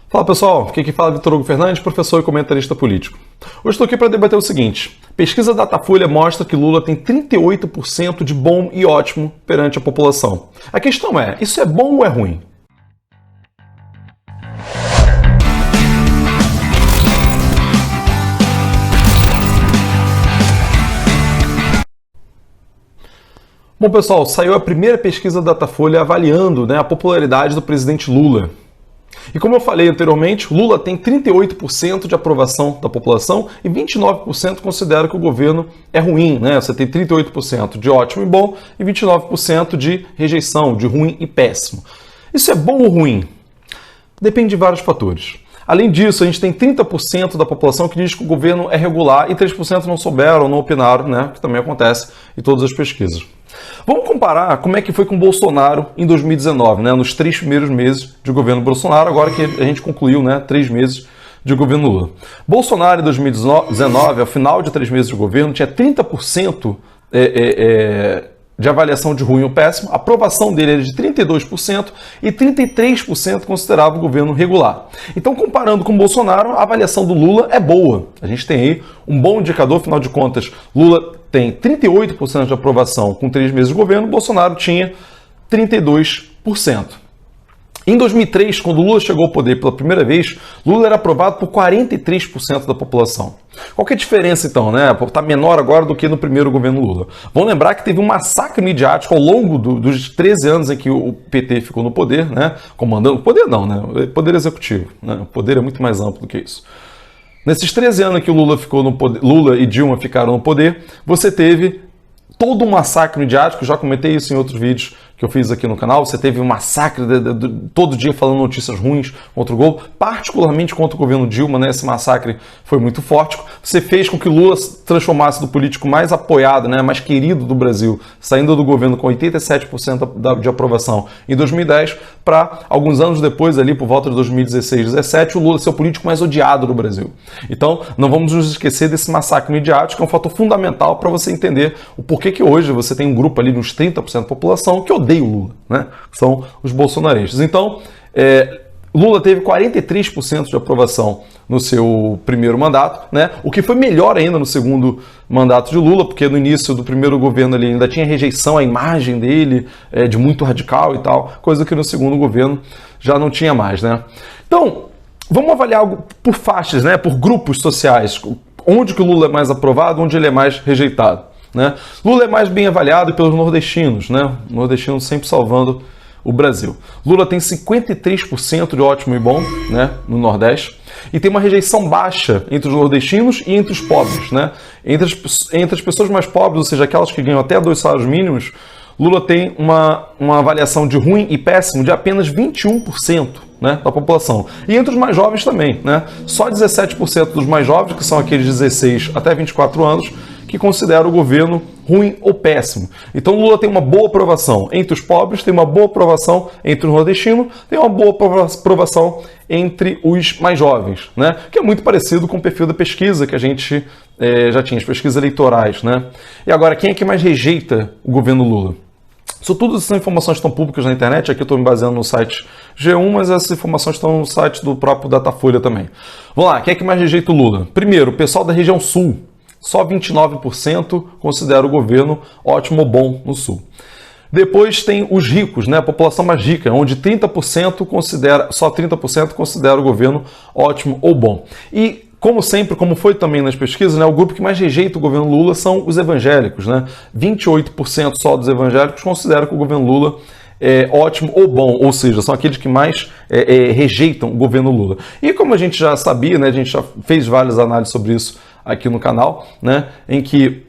Fala pessoal, aqui quem fala é Vitor Hugo Fernandes, professor e comentarista político. Hoje estou aqui para debater o seguinte: pesquisa Datafolha mostra que Lula tem 38% de bom e ótimo perante a população. A questão é, isso é bom ou é ruim? Bom pessoal, saiu a primeira pesquisa Datafolha avaliando a popularidade do presidente Lula. E como eu falei anteriormente, Lula tem 38% de aprovação da população e 29% considera que o governo é ruim, né? Você tem 38% de ótimo e bom e 29% de rejeição, de ruim e péssimo. Isso é bom ou ruim? Depende de vários fatores. Além disso, a gente tem 30% da população que diz que o governo é regular e 3% não souberam, não opinaram, né? Que também acontece em todas as pesquisas. Vamos comparar como é que foi com o Bolsonaro em 2019, né? Nos 3 primeiros meses de governo Bolsonaro, agora que a gente concluiu, 3 meses de governo Lula. Bolsonaro em 2019, ao final de 3 meses de governo, tinha 30% de avaliação de ruim ou péssimo, a aprovação dele era de 32% e 33% considerava o governo regular. Então, comparando com o Bolsonaro, a avaliação do Lula é boa. A gente tem aí um bom indicador, afinal de contas, Lula tem 38% de aprovação com 3 meses de governo, Bolsonaro tinha 32%. Em 2003, quando Lula chegou ao poder pela primeira vez, Lula era aprovado por 43% da população. Qual que é a diferença então, né? Está menor agora do que no primeiro governo Lula. Vamos lembrar que teve um massacre midiático ao longo dos 13 anos em que o PT ficou no poder, né? Comandando, poder não, né? Poder executivo, né? O poder é muito mais amplo do que isso. Nesses 13 anos que o Lula ficou no poder, Lula e Dilma ficaram no poder, você teve todo um massacre midiático, já comentei isso em outros vídeos que eu fiz aqui no canal. Você teve um massacre todo dia falando notícias ruins contra o Globo, particularmente contra o governo Dilma, né? Esse massacre foi muito forte. Você fez com que Lula se transformasse do político mais apoiado, mais querido do Brasil, saindo do governo com 87% de aprovação em 2010, para alguns anos depois, ali por volta de 2016, 2017, o Lula ser o político mais odiado do Brasil. Então, não vamos nos esquecer desse massacre midiático, que é um fator fundamental para você entender o porquê que hoje você tem um grupo ali nos 30% da população que odeia o Lula, né? São os bolsonaristas. Então, Lula teve 43% de aprovação no seu primeiro mandato, né? O que foi melhor ainda no segundo mandato de Lula, porque no início do primeiro governo ele ainda tinha rejeição à imagem dele, de muito radical e tal, coisa que no segundo governo já não tinha mais, né? Então, vamos avaliar algo por faixas, né? Por grupos sociais, onde que o Lula é mais aprovado, onde ele é mais rejeitado, né? Lula é mais bem avaliado pelos nordestinos, né? Nordestinos sempre salvando o Brasil. Lula tem 53% de ótimo e bom, né, no Nordeste, e tem uma rejeição baixa entre os nordestinos e entre os pobres, né? Entre as pessoas mais pobres, ou seja, aquelas que ganham até 2 salários mínimos, Lula tem uma avaliação de ruim e péssimo de apenas 21%, né, da população. E entre os mais jovens também, né? Só 17% dos mais jovens, que são aqueles 16 até 24 anos, que considera o governo ruim ou péssimo. Então Lula tem uma boa aprovação entre os pobres, tem uma boa aprovação entre os nordestinos, tem uma boa aprovação entre os mais jovens, né? Que é muito parecido com o perfil da pesquisa que a gente já tinha, as pesquisas eleitorais, né? E agora, quem é que mais rejeita o governo Lula? Isso tudo são informações que estão públicas na internet, aqui eu estou me baseando no site G1, mas essas informações estão no site do próprio Datafolha também. Vamos lá, quem é que mais rejeita o Lula? Primeiro, o pessoal da região sul. Só 29% considera o governo ótimo ou bom no Sul. Depois tem os ricos, né? A população mais rica, onde 30% só 30% considera o governo ótimo ou bom. E, como sempre, como foi também nas pesquisas, né, o grupo que mais rejeita o governo Lula são os evangélicos, né? 28% só dos evangélicos consideram que o governo Lula é ótimo ou bom, ou seja, são aqueles que mais rejeitam o governo Lula. E como a gente já sabia, né, a gente já fez várias análises sobre isso aqui no canal, né, em que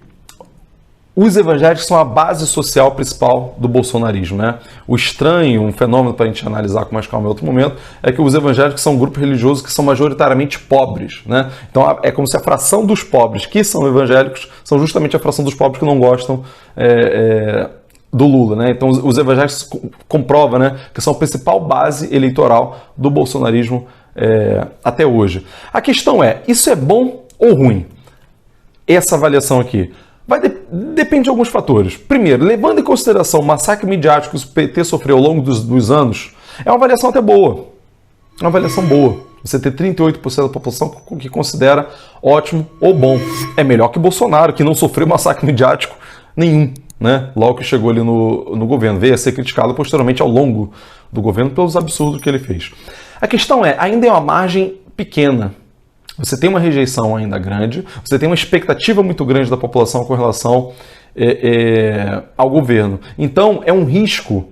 os evangélicos são a base social principal do bolsonarismo, né? O estranho, um fenômeno para a gente analisar com mais calma em outro momento, é que os evangélicos são um grupo religioso que são majoritariamente pobres, né? Então é como se a fração dos pobres que são evangélicos são justamente a fração dos pobres que não gostam do Lula, né? Então os evangélicos comprovam, né, que são a principal base eleitoral do bolsonarismo até hoje. A questão é, isso é bom ou ruim? Essa avaliação aqui depende de alguns fatores. Primeiro, levando em consideração o massacre midiático que o PT sofreu ao longo dos anos, é uma avaliação até boa. É uma avaliação boa. você ter 38% da população que considera ótimo ou bom. É melhor que Bolsonaro, que não sofreu massacre midiático nenhum, né? Logo que chegou ali no governo. Veio a ser criticado posteriormente ao longo do governo pelos absurdos que ele fez. A questão é, ainda é uma margem pequena. Você tem uma rejeição ainda grande, você tem uma expectativa muito grande da população com relação ao governo. Então, é um risco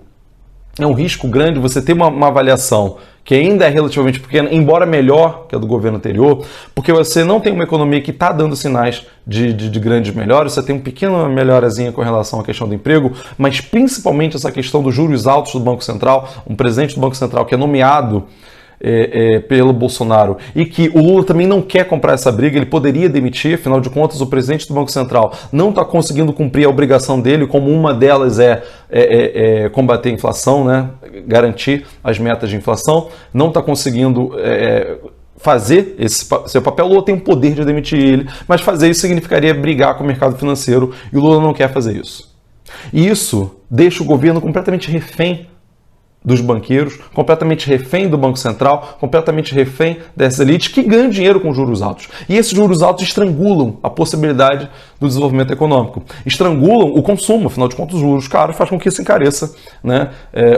grande você ter uma avaliação que ainda é relativamente pequena, embora melhor que a do governo anterior, porque você não tem uma economia que está dando sinais de grandes melhores, você tem uma pequena melhorazinha com relação à questão do emprego, mas principalmente essa questão dos juros altos do Banco Central, um presidente do Banco Central que é nomeado pelo Bolsonaro, e que o Lula também não quer comprar essa briga, ele poderia demitir, afinal de contas o presidente do Banco Central não está conseguindo cumprir a obrigação dele, como uma delas é combater a inflação, né? Garantir as metas de inflação, não está conseguindo fazer esse seu papel. O Lula tem o poder de demitir ele, mas fazer isso significaria brigar com o mercado financeiro, e o Lula não quer fazer isso. E isso deixa o governo completamente refém dos banqueiros, completamente refém do Banco Central, completamente refém dessas elites que ganham dinheiro com juros altos. E esses juros altos estrangulam a possibilidade do desenvolvimento econômico, estrangulam o consumo, afinal de contas os juros caros faz com que se encareça, né,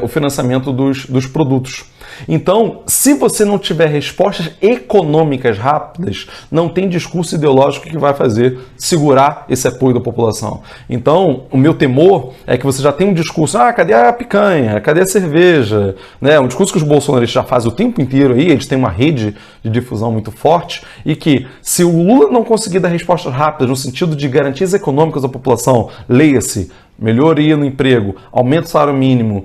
o financiamento dos produtos. Então, se você não tiver respostas econômicas rápidas, não tem discurso ideológico que vai fazer segurar esse apoio da população. Então, o meu temor é que você já tem um discurso, cadê a picanha, cadê a cerveja? Né? Um discurso que os bolsonaristas já fazem o tempo inteiro aí, eles têm uma rede de difusão muito forte, e que se o Lula não conseguir dar respostas rápidas no sentido de garantias econômicas à população, leia-se, melhoria no emprego, aumento do salário mínimo,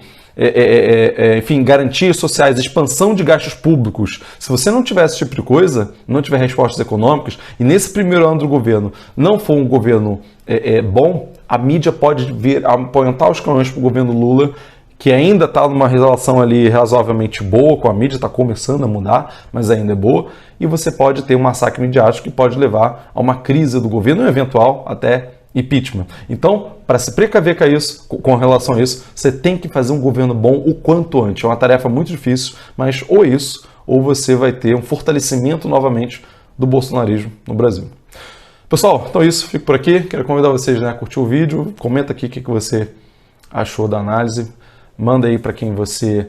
enfim, garantias sociais, expansão de gastos públicos. Se você não tiver esse tipo de coisa, não tiver respostas econômicas, e nesse primeiro ano do governo não for um governo bom, a mídia pode vir a apontar os canhões para o governo Lula, que ainda está numa relação ali razoavelmente boa com a mídia, está começando a mudar, mas ainda é boa, e você pode ter um massacre midiático que pode levar a uma crise do governo, eventual até impeachment. Então, para se precaver com relação a isso, você tem que fazer um governo bom o quanto antes. É uma tarefa muito difícil, mas ou isso, ou você vai ter um fortalecimento novamente do bolsonarismo no Brasil. Pessoal, então é isso, fico por aqui. Quero convidar vocês a curtir o vídeo, comenta aqui o que você achou da análise, manda aí para quem você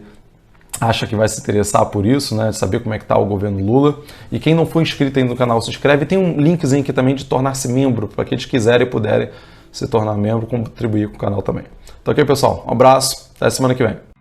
acha que vai se interessar por isso, né, de saber como é que está o governo Lula. E quem não for inscrito ainda no canal, se inscreve. Tem um linkzinho aqui também de tornar-se membro, para aqueles que quiserem e puderem se tornar membro, contribuir com o canal também. Então ok, pessoal, um abraço, até semana que vem.